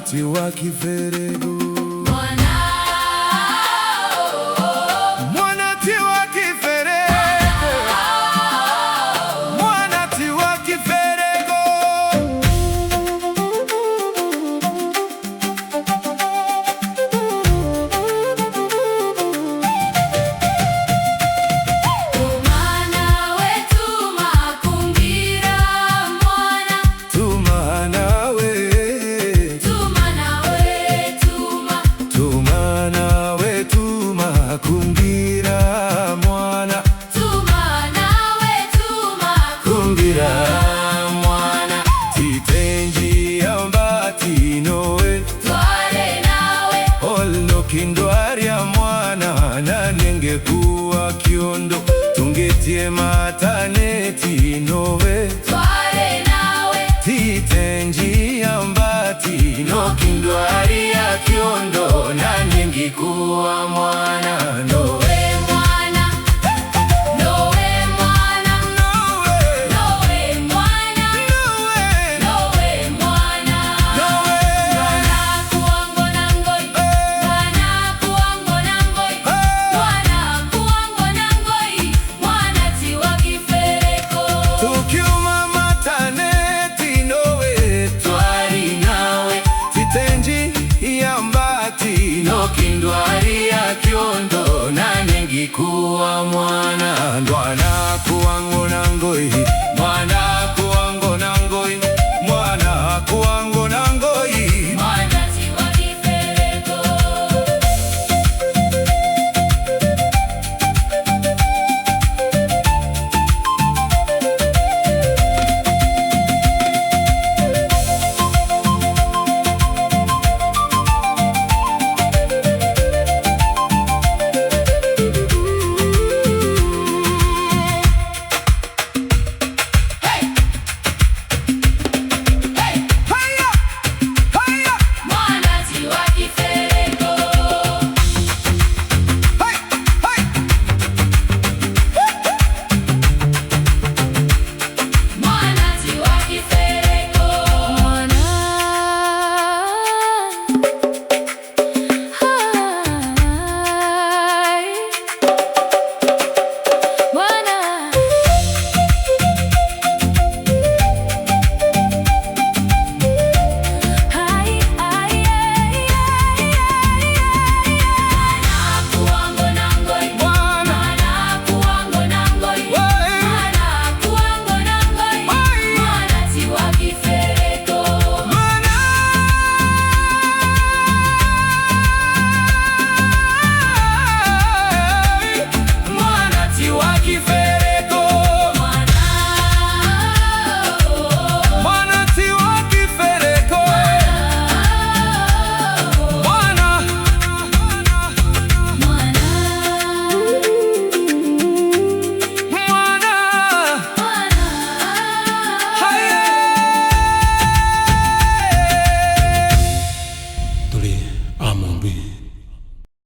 Tiwakibereko. Mwana Tiwakibereko. Mwana Tiwakibereko. Kuwa kiondo tungetie mataneti nowe tware nawe titenji ambati no kindwari ya kiondo na nengi kuwa mwana nowe kindwari ya kiondo na nengi kuwa mwana. Mwana Akuangwo na Ngoi, Mwana Akuangwo na Ngoi, Mwana Akuangwo na Ngoi, Mwana Tiwakibereko. Tiwakibereko.